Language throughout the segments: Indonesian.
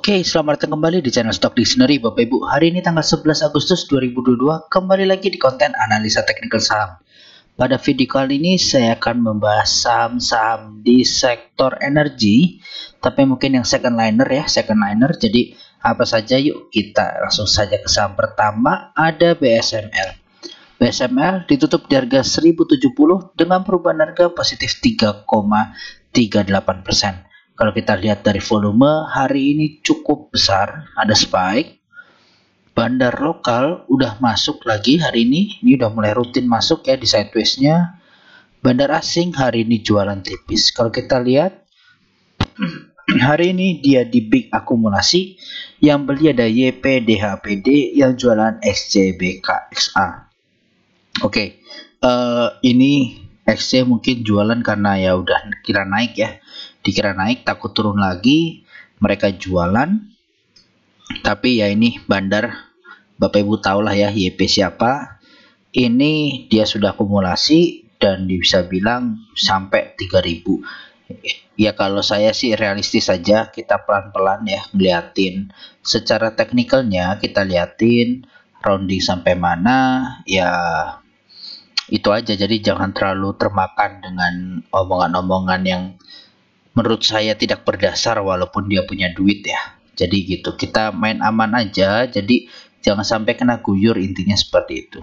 Oke, selamat datang kembali di channel Stock Dictionary Bapak Ibu. Hari ini tanggal 11 Agustus 2022, kembali lagi di konten analisa teknikal saham. Pada video kali ini saya akan membahas saham-saham di sektor energi, tapi mungkin yang second liner ya, second liner. Jadi apa saja, yuk kita langsung saja ke saham pertama, ada BSML. BSML ditutup di harga 1070 dengan perubahan harga positif 3,38%. Kalau kita lihat dari volume, hari ini cukup besar, ada spike. Bandar lokal udah masuk lagi hari ini udah mulai rutin masuk ya di sideways-nya. Bandar asing hari ini jualan tipis. Kalau kita lihat, hari ini dia di big akumulasi, yang beli ada YP, DHPD, yang jualan XCBK, XA. Oke, ini XC mungkin jualan karena ya udah kira naik ya. Dikira naik, takut turun lagi, mereka jualan. Tapi ya ini bandar, Bapak Ibu tahulah ya YP siapa. Ini dia sudah akumulasi dan bisa bilang sampai 3000. Ya kalau saya sih realistis saja, kita pelan-pelan ya ngeliatin. Secara teknikalnya kita liatin rounding sampai mana, ya itu aja. Jadi jangan terlalu termakan dengan omongan-omongan yang menurut saya tidak berdasar walaupun dia punya duit ya. Jadi gitu, kita main aman aja, jadi jangan sampai kena guyur, intinya seperti itu.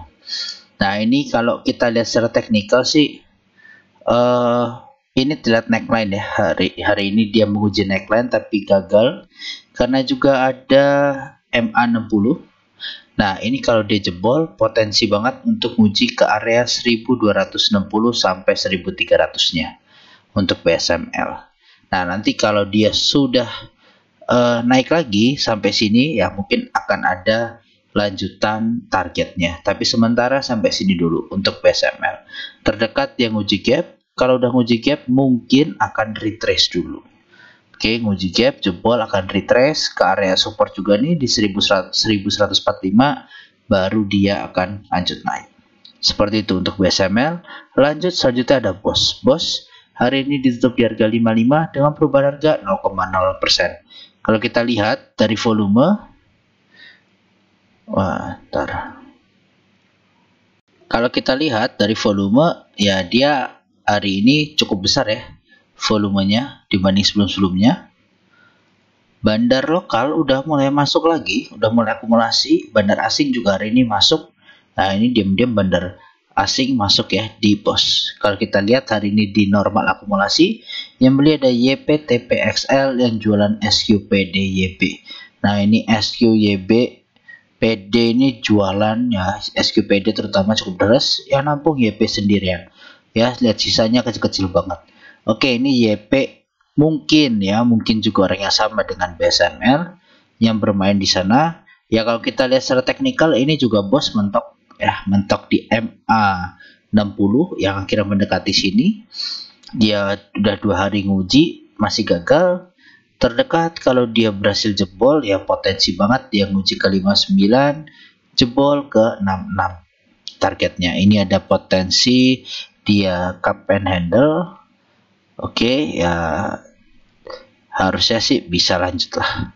Nah ini kalau kita lihat secara teknikal sih, ini terlihat neckline ya. Hari ini dia menguji neckline tapi gagal karena juga ada MA60. Nah ini kalau dia jebol, potensi banget untuk uji ke area 1260 sampai 1300 nya untuk BSML. Nah nanti kalau dia sudah naik lagi sampai sini ya mungkin akan ada lanjutan targetnya. Tapi sementara sampai sini dulu untuk BSML. Terdekat yang uji gap. Kalau udah nguji gap mungkin akan retrace dulu. Oke, nguji gap jebol akan retrace ke area support juga nih di 1145, baru dia akan lanjut naik. Seperti itu untuk BSML. Lanjut selanjutnya ada BOS. Hari ini ditutup di harga 55 dengan perubahan harga 0,0%. Kalau kita lihat dari volume, kalau kita lihat dari volume, ya dia hari ini cukup besar ya volumenya dibanding sebelum-sebelumnya. Bandar lokal udah mulai masuk lagi, udah mulai akumulasi. Bandar asing juga hari ini masuk. Nah ini diam-diam bandar asing masuk ya di BOS. Kalau kita lihat hari ini di normal akumulasi, yang beli ada YP, TPXL, yang jualan SQPD, YB. Nah ini SQYB, PD ini jualan ya, SQPD terutama cukup deras, yang nampung YP sendirian. Ya lihat sisanya kecil-kecil banget. Oke ini YP mungkin juga orang yang sama dengan BSML yang bermain di sana. Ya kalau kita lihat secara teknikal ini juga BOS mentok di MA60 yang akhirnya mendekati sini. Dia udah 2 hari nguji masih gagal. Terdekat kalau dia berhasil jebol ya potensi banget dia nguji ke 59, jebol ke 66 targetnya. Ini ada potensi dia cup and handle. Oke ya harusnya sih bisa lanjut lah,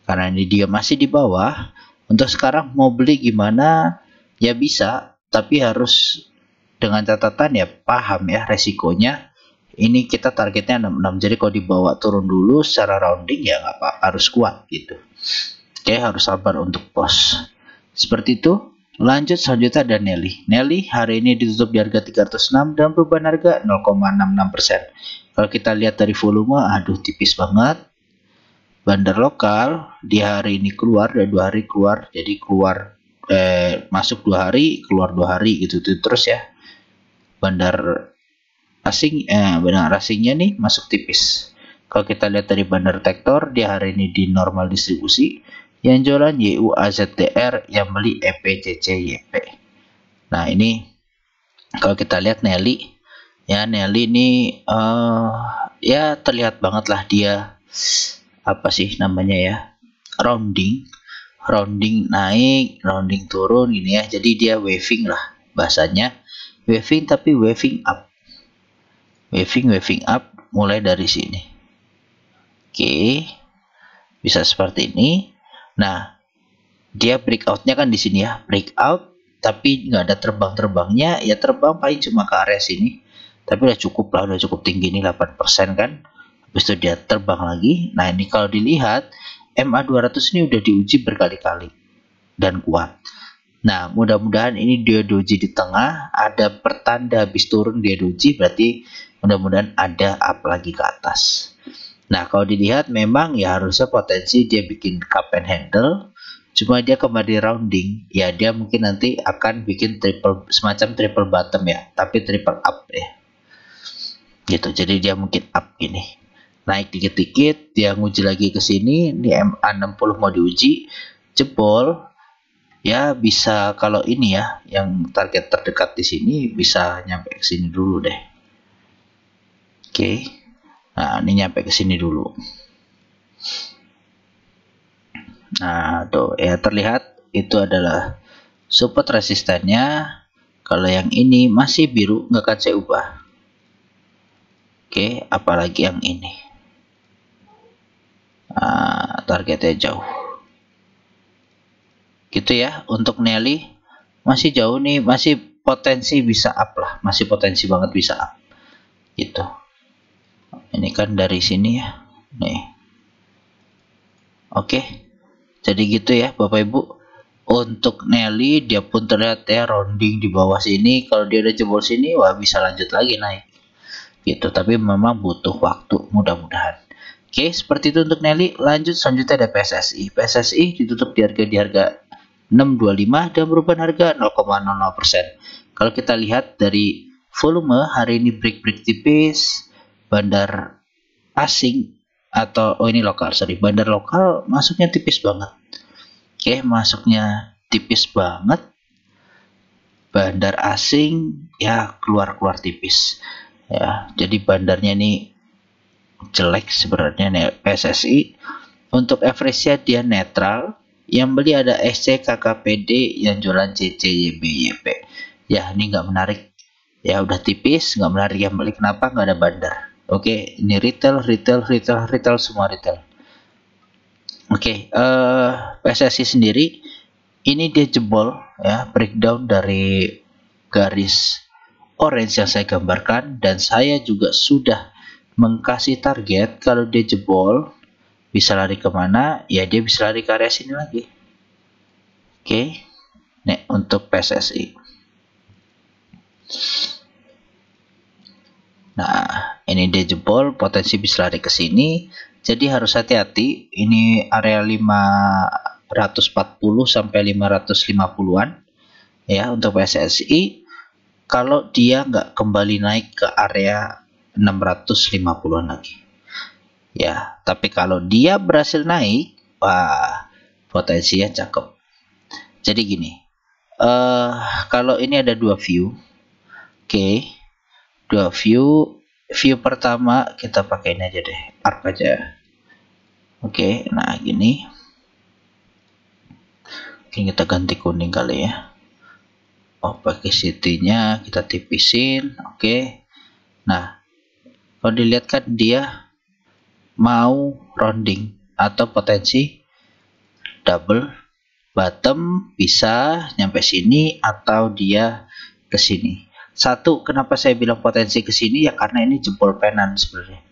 karena ini dia masih di bawah. Untuk sekarang mau beli gimana? Ya bisa, tapi harus dengan catatan ya paham ya resikonya. Ini kita targetnya 66, jadi kalau dibawa turun dulu secara rounding ya nggak apa, harus kuat gitu. Oke, harus sabar untuk BOS. Seperti itu. Lanjut selanjutnya ada Nelly hari ini ditutup di harga 306 dan perubahan harga 0,66%. Kalau kita lihat dari volume, aduh tipis banget. Bandar lokal di hari ini keluar, dan 2 hari keluar, jadi keluar masuk 2 hari, keluar 2 hari gitu terus ya. Bandar asingnya nih masuk tipis. Kalau kita lihat dari bandar tektor, dia hari ini di normal distribusi, yang jualan YUAZDR, yang beli EPCCYP. Nah ini kalau kita lihat Nelly ini ya terlihat banget lah dia apa sih namanya ya, rounding naik, rounding turun gini ya. Jadi dia waving lah bahasanya, waving tapi waving up, waving up mulai dari sini. Oke, bisa seperti ini. Nah, dia breakoutnya kan di sini ya, breakout, tapi nggak ada terbang-terbangnya, ya terbang paling cuma ke area sini, tapi udah cukup lah, udah cukup tinggi nih 8% kan. Habis itu dia terbang lagi. Nah, ini kalau dilihat MA200 ini udah diuji berkali-kali dan kuat. Nah, mudah-mudahan ini dia doji di tengah, ada pertanda habis turun dia doji, berarti mudah-mudahan ada up lagi ke atas. Nah, kalau dilihat memang ya harusnya potensi dia bikin cup and handle, cuma dia kembali rounding, ya dia mungkin nanti akan bikin semacam triple bottom ya, tapi triple up ya. Gitu, jadi dia mungkin up gini. Naik dikit-dikit, dia nguji lagi ke sini, ini MA60 mau diuji, jebol, ya bisa kalau ini ya, yang target terdekat di sini bisa nyampe ke sini dulu deh. Oke. Nah, ini nyampe ke sini dulu. Nah, tuh ya terlihat itu adalah support resistannya. Kalau yang ini masih biru, nggak akan saya ubah. Oke, apalagi yang ini. Nah, targetnya jauh. Gitu ya, untuk Nelly masih jauh nih, masih potensi bisa up lah, masih potensi banget bisa up. Gitu. Ini kan dari sini ya, nih. Oke, jadi gitu ya Bapak Ibu. Untuk Nelly dia pun terlihat ya rounding di bawah sini. Kalau dia udah jebol sini, wah bisa lanjut lagi naik. Gitu, tapi memang butuh waktu mudah-mudahan. Oke, seperti itu untuk Nelly. Lanjut selanjutnya ada PSSI. PSSI ditutup di harga 625 dan perubahan harga 0,00%. Kalau kita lihat dari volume hari ini break tipis. Bandar asing atau ini lokal, bandar lokal masuknya tipis banget. Oke, masuknya tipis banget. Bandar asing ya keluar tipis. Ya, jadi bandarnya ini jelek sebenarnya nih PSSI. Untuk average-nya dia netral. Yang beli ada SC, KKPD, yang jualan CC, YB, YP. Ya, ini nggak menarik. Ya udah tipis, nggak menarik yang beli. Kenapa? Nggak ada bandar. Oke, ini retail semua retail. Oke, PSSI sendiri ini dia jebol ya, breakdown dari garis orange yang saya gambarkan, dan saya juga sudah mengkasih target kalau dia jebol bisa lari kemana, ya dia bisa lari ke area sini lagi. Oke, nih untuk PSSI. Nah, ini dia jebol, potensi bisa lari ke sini. Jadi harus hati-hati. Ini area 540 sampai 550-an ya untuk PSSI. Kalau dia nggak kembali naik ke area 650-an lagi. Ya, tapi kalau dia berhasil naik, wah, potensinya cakep. Jadi gini. Kalau ini ada dua view. Oke. Dua view pertama kita pakai ini aja deh, arc aja. Oke, nah gini. Oke, kita ganti kuning kali ya. Opacity-nya kita tipisin. Oke. Nah, kalau dilihat kan dia mau rounding atau potensi double bottom, bisa nyampe sini atau dia ke sini. Satu, kenapa saya bilang potensi ke sini ya karena ini jebol penan sebenarnya.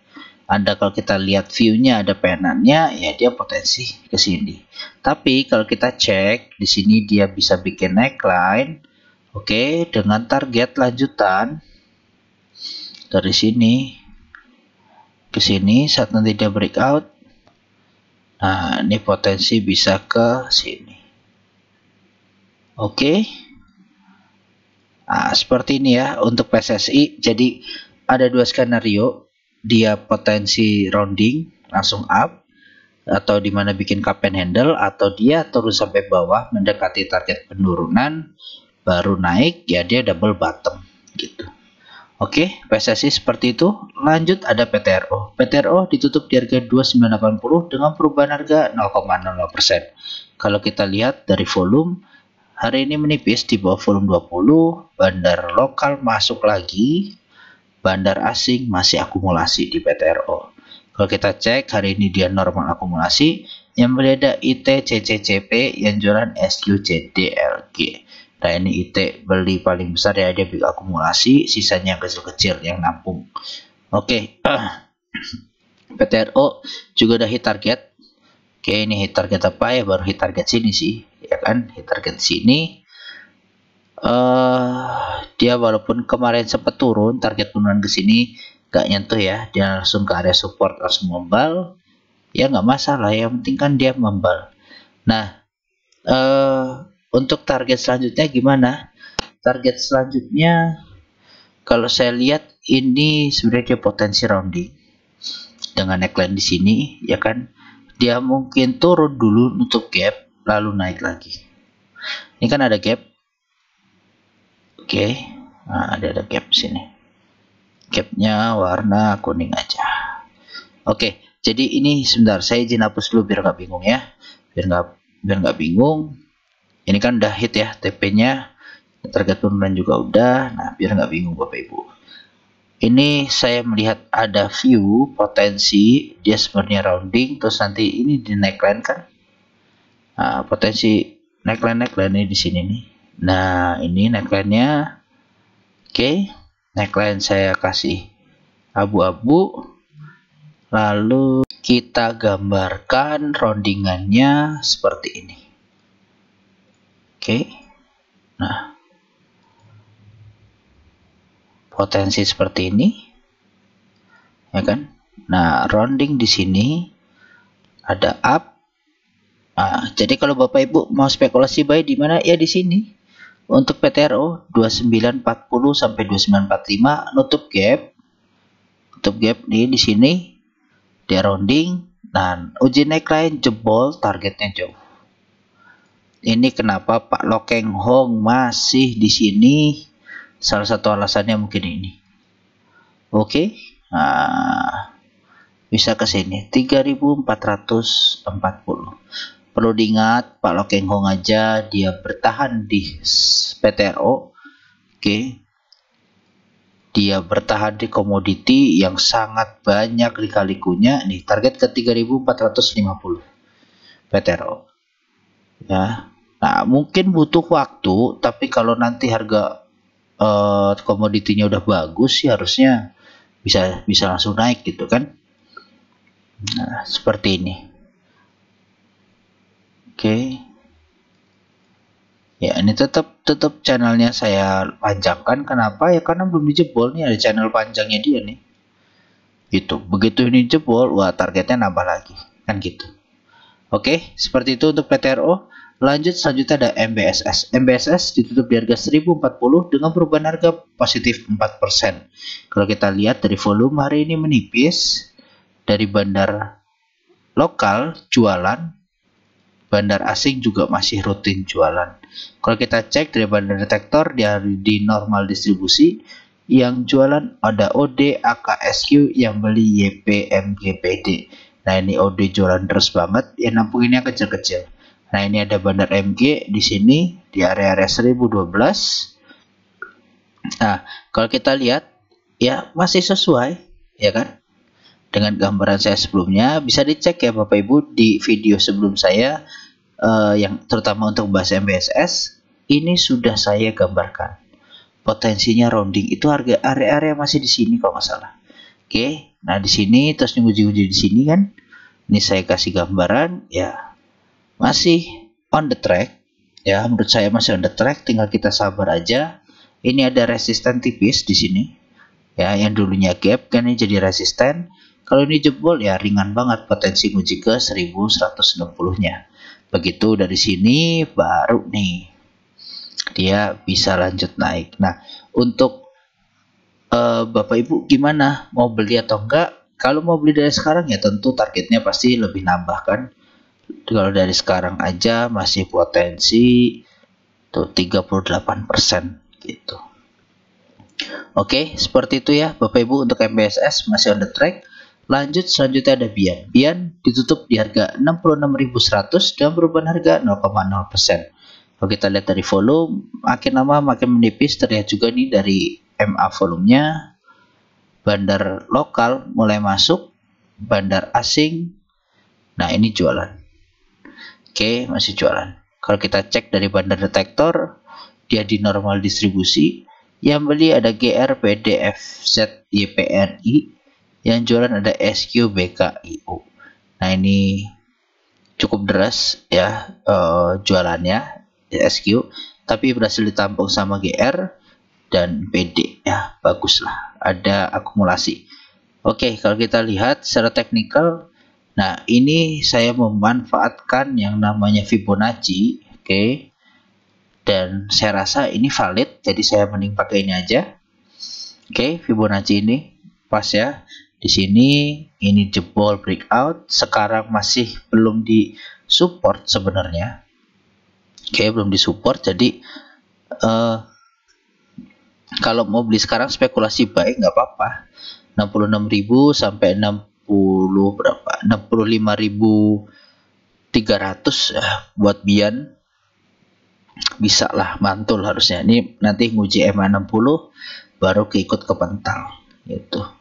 Anda kalau kita lihat view-nya ada penannya, ya dia potensi ke sini. Tapi kalau kita cek di sini dia bisa bikin neckline, oke, dengan target lanjutan dari sini ke sini saat nanti dia breakout. Nah, ini potensi bisa ke sini. Oke. Nah, seperti ini ya untuk PSSI. Jadi ada dua skenario, dia potensi rounding langsung up, atau dimana bikin cup and handle, atau dia turun sampai bawah mendekati target penurunan baru naik, ya dia double bottom gitu. Oke, PSSI seperti itu. Lanjut ada PTRO. PTRO ditutup di harga 2980 dengan perubahan harga 0,00%. Kalau kita lihat dari volume, hari ini menipis di bawah volume 20, bandar lokal masuk lagi, bandar asing masih akumulasi di PTRO. Kalau kita cek hari ini dia normal akumulasi, Yang beli ada IT, CCCP, yang jualan SQCDLG. Nah ini IT beli paling besar ya, dia beli akumulasi, sisanya yang kecil-kecil yang nampung. Oke. PTRO juga udah hit target. Oke, ini hit target apa ya? Baru hit target sini sih, ya kan? Hit target sini. Dia walaupun kemarin sempat turun, target turunan ke sini gak nyentuh ya, dia langsung ke area support, langsung membal. Ya nggak masalah, yang penting kan dia membal. Nah, untuk target selanjutnya gimana? Target selanjutnya kalau saya lihat ini sebenarnya dia potensi rounding dengan neckline di sini, ya kan? Dia mungkin turun dulu nutup gap lalu naik lagi. Ini kan ada gap. Oke. Nah, ada gap sini. Gapnya warna kuning aja. Oke, jadi ini sebentar saya izin hapus dulu biar nggak bingung ya. Biar nggak bingung. Ini kan udah hit ya TP-nya. Target turunan juga udah. Nah, biar nggak bingung Bapak Ibu. Ini saya melihat ada view potensi dia sebenarnya rounding, terus nanti ini di neckline kan. Nah, potensi neckline ini di sini nih. Nah, ini neckline-nya. Oke, neckline saya kasih abu-abu. Lalu kita gambarkan roundingannya seperti ini. Oke. Nah, potensi seperti ini. Ya kan? Nah, rounding di sini ada up. Nah, jadi kalau Bapak Ibu mau spekulasi buy di mana? Ya di sini. Untuk PTRO 2940 sampai 2945 nutup gap. Nutup gap nih di sini. Dia rounding dan uji neckline jebol, targetnya jauh. Ini kenapa Pak Lokeng Hong masih di sini? Salah satu alasannya mungkin ini. Oke. Nah, bisa ke sini 3440. Perlu diingat Pak Lokeng Hong aja dia bertahan di PTRO. Oke. Dia bertahan di komoditi yang sangat banyak lika-likunya. Nih, target ke 3450 PTRO. Ya. Nah, mungkin butuh waktu, tapi kalau nanti harga komoditinya udah bagus sih harusnya bisa langsung naik gitu kan. Nah, seperti ini. Oke. Ya, ini tetap channelnya saya panjangkan. Kenapa? Ya karena belum dijebol nih, ada channel panjangnya dia nih. Gitu. Begitu ini jebol, wah targetnya nambah lagi. Kan gitu. Oke, seperti itu untuk PTRO. Lanjut selanjutnya ada MBSS. MBSS ditutup di harga 1040 dengan perubahan harga positif 4%. Kalau kita lihat dari volume hari ini menipis. Dari bandar lokal jualan. Bandar asing juga masih rutin jualan. Kalau kita cek dari bandar detektor di normal distribusi, yang jualan ada OD, AKSQ, yang beli YP, MGPD. Nah ini OD jualan terus banget, yang nampunginnya kecil-kecil. Nah ini ada bandar MG di sini di area-area 1012. Nah kalau kita lihat ya masih sesuai, ya kan? Dengan gambaran saya sebelumnya, bisa dicek ya Bapak Ibu di video sebelum saya yang terutama untuk bahas MBSS ini sudah saya gambarkan potensinya rounding itu harga area-area masih di sini kalau nggak salah. Oke, nah di sini terus uji-uji di sini kan, ini saya kasih gambaran ya masih on the track ya, menurut saya masih on the track, tinggal kita sabar aja. Ini ada resisten tipis di sini ya, yang dulunya gap kan ini jadi resisten. Kalau ini jebol ya ringan banget potensi uji ke 1160-nya. Begitu dari sini baru nih dia bisa lanjut naik. Nah, untuk Bapak Ibu gimana? Mau beli atau enggak? Kalau mau beli dari sekarang ya tentu targetnya pasti lebih nambah kan. Kalau dari sekarang aja masih potensi tuh 38% gitu. Oke, seperti itu ya Bapak Ibu untuk MBSS masih on the track. Lanjut selanjutnya ada Bian. Bian ditutup di harga 66.100 dan perubahan harga 0,0%. Kalau kita lihat dari volume, makin lama makin menipis. Terlihat juga nih dari MA volumenya. Bandar lokal mulai masuk, bandar asing. Nah ini jualan. Oke, masih jualan. Kalau kita cek dari bandar detektor, dia di normal distribusi. Yang beli ada GR, PD, FZ, YPRI. Yang jualan ada SQ, BK, IU. Nah, ini cukup deras ya jualannya SQ, tapi berhasil ditampung sama GR dan PD ya, bagus lah, ada akumulasi. Oke, kalau kita lihat secara teknikal, nah ini saya memanfaatkan yang namanya Fibonacci, oke, dan saya rasa ini valid, jadi saya mending pakai ini aja. Oke, Fibonacci ini pas ya. Di sini ini jebol breakout, sekarang masih belum di support sebenarnya. Oke, belum disupport, jadi kalau mau beli sekarang spekulasi baik nggak apa-apa. 66.000 sampai 60 berapa? 65.300 ya, buat Bian bisa lah, mantul harusnya. Ini nanti nguji EMA 60 baru keikut ke pental gitu.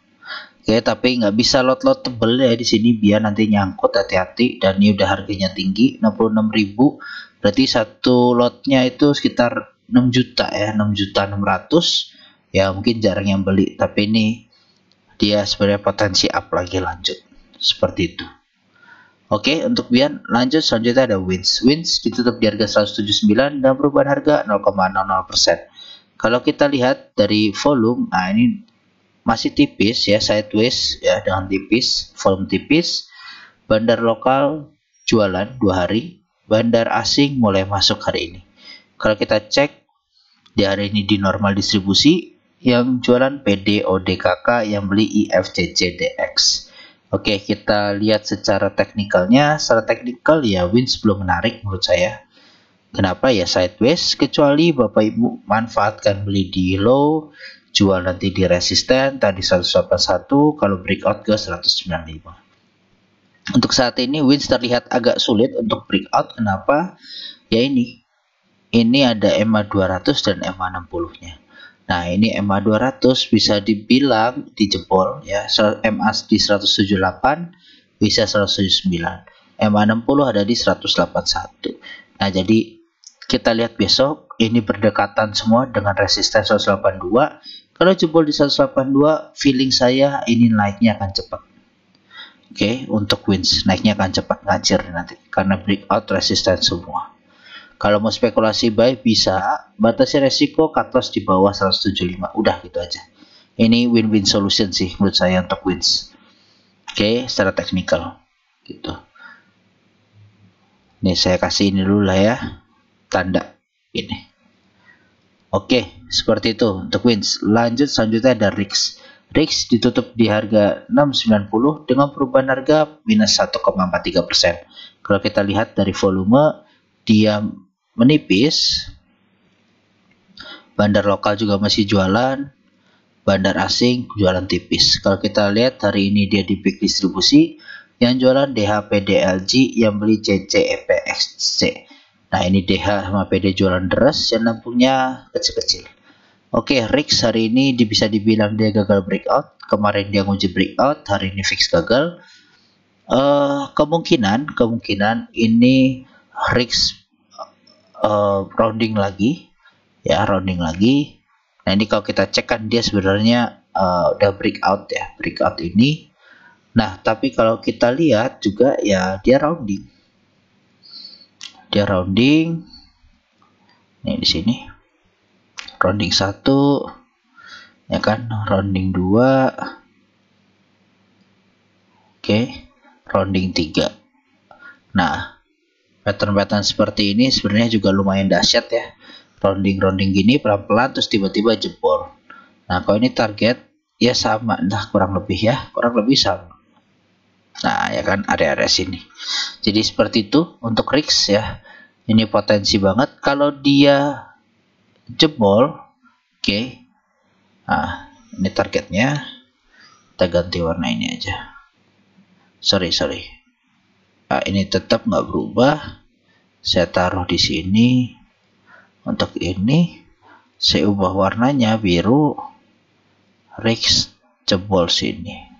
Oke, tapi nggak bisa lot-lot tebel ya di sini, biar nanti nyangkut, hati-hati. Dan ini udah harganya tinggi, 66.000, berarti satu lotnya itu sekitar 6 juta ya, 6.600.000 ya, mungkin jarang yang beli, tapi ini dia sebenarnya potensi up lagi lanjut seperti itu. Oke, untuk Bian lanjut, selanjutnya ada Wins. Wins ditutup di harga 179 dan perubahan harga 0,00%. Kalau kita lihat dari volume, nah ini masih tipis ya, sideways ya, dengan tipis, volume tipis. Bandar lokal jualan 2 hari, bandar asing mulai masuk hari ini. Kalau kita cek di hari ini di normal distribusi, yang jualan PD, ODKK, yang beli IFCCDX. Oke, kita lihat secara teknikalnya. Secara teknikal ya, Wins belum menarik menurut saya. Kenapa ya, sideways, kecuali Bapak Ibu manfaatkan beli di low, jual nanti di resisten tadi 181, kalau breakout ke 195. Untuk saat ini Wins terlihat agak sulit untuk breakout. Kenapa? Ya ini ada EMA 200 dan EMA 60-nya. Nah, ini EMA 200 bisa dibilang dijebol ya, EMA di 178 bisa 179. EMA 60 ada di 181. Nah, jadi kita lihat besok ini berdekatan semua dengan resisten 182. Kalau jebol di 182, feeling saya ini naiknya akan cepat. Oke, untuk Wins naiknya akan cepat ngacir nanti karena breakout resisten semua. Kalau mau spekulasi buy bisa, batasi resiko cut loss di bawah 175. Udah gitu aja. Ini win-win solution sih menurut saya untuk Wins. Oke, secara teknikal gitu. Ini saya kasih ini dulu lah ya, tanda ini. Oke, seperti itu untuk Wins. Lanjut, selanjutnya ada RIX. RIX ditutup di harga 690 dengan perubahan harga minus 1,43%. Kalau kita lihat dari volume, dia menipis. Bandar lokal juga masih jualan, bandar asing jualan tipis. Kalau kita lihat hari ini dia di peak distribusi, yang jualan DH, PD, LG, yang beli CC, EPXC. Nah, ini DH sama PD jualan deras, yang nampungnya kecil-kecil. Oke, RIX hari ini bisa dibilang dia gagal breakout. Kemarin dia nguji breakout, hari ini fix gagal. Kemungkinan ini RIX rounding lagi ya, rounding lagi. Nah, ini kalau kita cek kan dia sebenarnya udah breakout ya, breakout ini. Nah, tapi kalau kita lihat juga ya, dia rounding nih di sini, rounding 1 ya kan, rounding 2, oke, rounding 3. Nah, pattern-pattern seperti ini sebenarnya juga lumayan dahsyat ya. Rounding gini pelan-pelan terus tiba-tiba jebol. Nah, kalau ini target ya sama, nah kurang lebih sama. Nah, ya kan, area-area sini. Jadi seperti itu untuk RIX ya. Ini potensi banget kalau dia jebol. Oke. Nah, ini targetnya. Kita ganti warna ini aja. Sorry. Nah, ini tetap nggak berubah. Saya taruh di sini. Untuk ini saya ubah warnanya biru. RIX jebol sini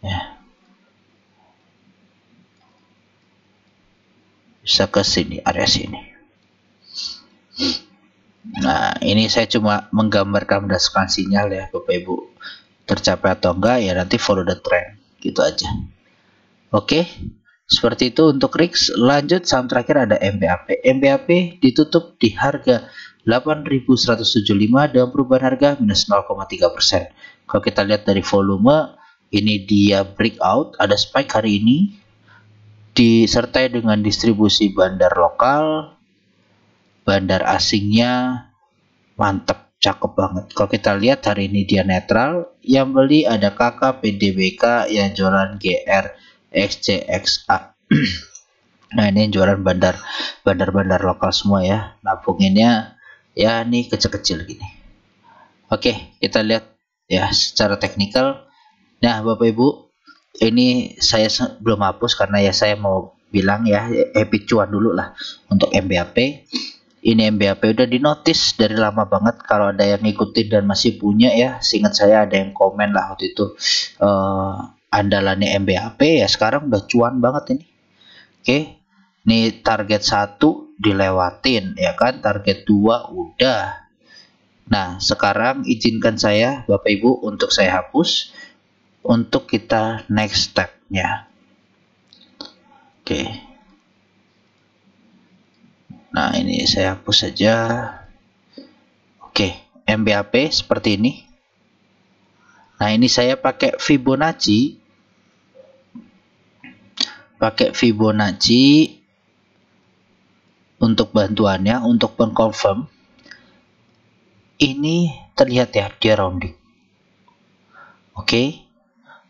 ya. bisa ke sini, area sini. Nah, ini saya cuma menggambarkan berdasarkan sinyal ya Bapak Ibu. Tercapai atau enggak ya nanti follow the trend, gitu aja. Oke, seperti itu untuk RIX. Lanjut saham terakhir ada MBAP. MBAP ditutup di harga 8.175 dengan perubahan harga minus 0,3%. Kalau kita lihat dari volume, ini dia breakout, ada spike hari ini, disertai dengan distribusi bandar lokal, bandar asingnya mantap, cakep banget. Kalau kita lihat hari ini dia netral, yang beli ada KK, PDBK, yang jualan GR, XCXA. Nah, ini jualan bandar lokal semua ya. Nabunginnya ya ini kecil-kecil gini. Oke, kita lihat ya secara teknikal. Nah, Bapak Ibu, ini saya belum hapus karena ya saya mau bilang ya happy cuan dulu lah untuk MBAP. Ini MBAP udah dinotis dari lama banget. Kalau ada yang ngikutin dan masih punya ya, seingat saya ada yang komen lah waktu itu andalannya MBAP ya, sekarang udah cuan banget ini. Oke, ini target 1 dilewatin ya kan, target 2 udah. Nah, sekarang izinkan saya Bapak Ibu untuk saya hapus untuk kita next step-nya. Oke. Nah, ini saya hapus saja. Oke, MBAP seperti ini. Nah, ini saya pakai Fibonacci. Untuk bantuannya, untuk mengconfirm. Ini terlihat ya, dia rounding. Oke,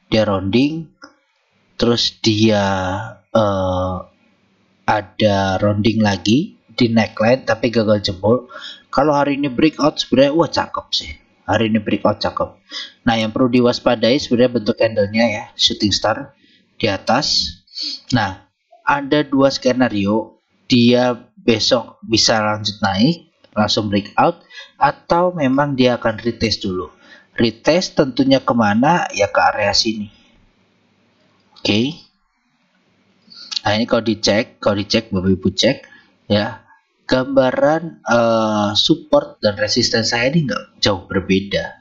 dia rounding. Terus dia ada rounding lagi di neckline tapi gagal jebol. Kalau hari ini breakout sebenarnya wah cakep sih. Hari ini breakout cakep. Nah, yang perlu diwaspadai sebenarnya bentuk candlenya ya, shooting star di atas. Nah, ada dua skenario, dia besok bisa lanjut naik, langsung breakout, atau memang dia akan retest dulu. Retest tentunya kemana? Ya ke area sini. Oke. Nah, ini kalau dicek Bapak Ibu cek ya, gambaran support dan resisten saya ini nggak jauh berbeda.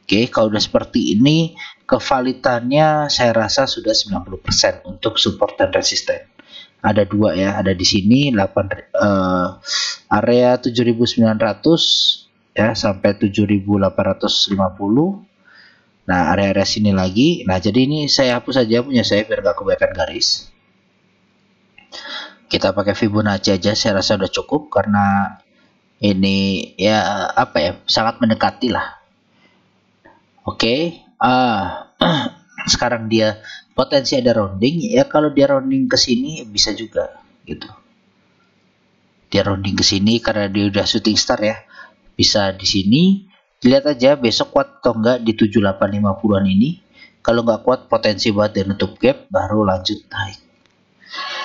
Oke, kalau udah seperti ini, kevalitannya saya rasa sudah 90% untuk support dan resisten. Ada dua ya, ada di sini area 7.900 ya sampai 7.850. Nah, area-area sini lagi. Nah, jadi ini saya hapus saja punya saya biar nggak kebanyakan garis. Kita pakai Fibonacci aja, saya rasa udah cukup karena ini ya apa ya, sangat mendekati lah. Oke, sekarang dia potensi ada rounding ya, kalau dia rounding ke sini bisa juga gitu. Dia rounding ke sini karena dia udah shooting star ya. Bisa di sini. Lihat aja besok kuat atau enggak di 7850-an ini. Kalau nggak kuat potensi buat dia nutup gap baru lanjut naik.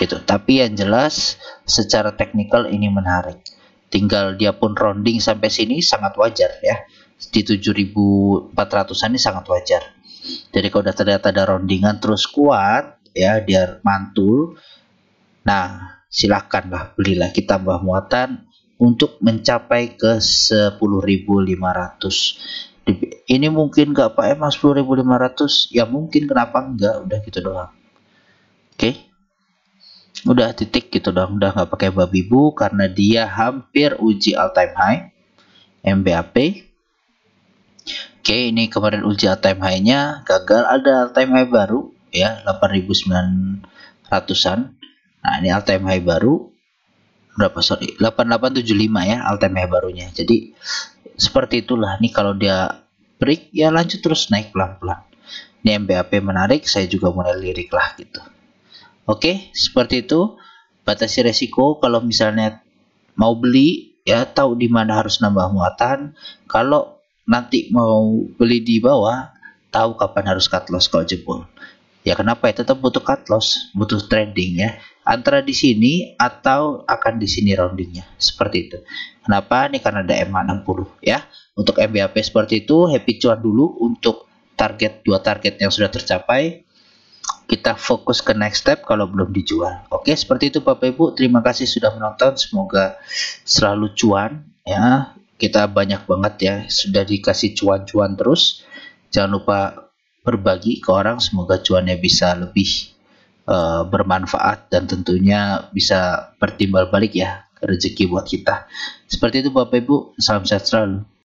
Gitu. Tapi yang jelas secara teknikal ini menarik. Tinggal dia pun rounding sampai sini sangat wajar ya. Di 7400-an ini sangat wajar. Jadi kalau udah ternyata ada roundingan terus kuat ya, dia mantul. Nah, silahkanlah belilah, kita tambah muatan untuk mencapai ke 10.500. Ini mungkin nggak Pak emang 10.500 ya, mungkin, kenapa enggak, udah gitu doang. Oke, udah titik gitu doang, udah nggak pakai babi bu karena dia hampir uji all time high MBAP. Oke, ini kemarin uji all time high nya gagal, ada all time high baru ya 8.900-an. Nah, ini all time high baru berapa, sorry, 8875 ya all time high barunya. Jadi seperti itulah nih, kalau dia break ya lanjut terus naik pelan-pelan. Ini MBAP menarik, saya juga mulai lirik lah gitu. Oke, seperti itu. Batasi resiko kalau misalnya mau beli ya, tahu di mana harus nambah muatan. Kalau nanti mau beli di bawah, tahu kapan harus cut loss kalau jebol. Ya kenapa ya, tetap butuh cut loss, butuh trading ya. Antara di sini atau akan di sini roundingnya, seperti itu. Kenapa? Ini karena ada MA60 ya. Untuk MBAP seperti itu, happy cuan dulu untuk target, dua target yang sudah tercapai. kita fokus ke next step kalau belum dijual. Oke, seperti itu Bapak Ibu. Terima kasih sudah menonton. Semoga selalu cuan ya. Kita banyak banget ya, sudah dikasih cuan-cuan terus. Jangan lupa berbagi ke orang, semoga cuannya bisa lebih bermanfaat dan tentunya bisa bertimbal balik ya rezeki buat kita. Seperti itu Bapak Ibu, salam sehat selalu.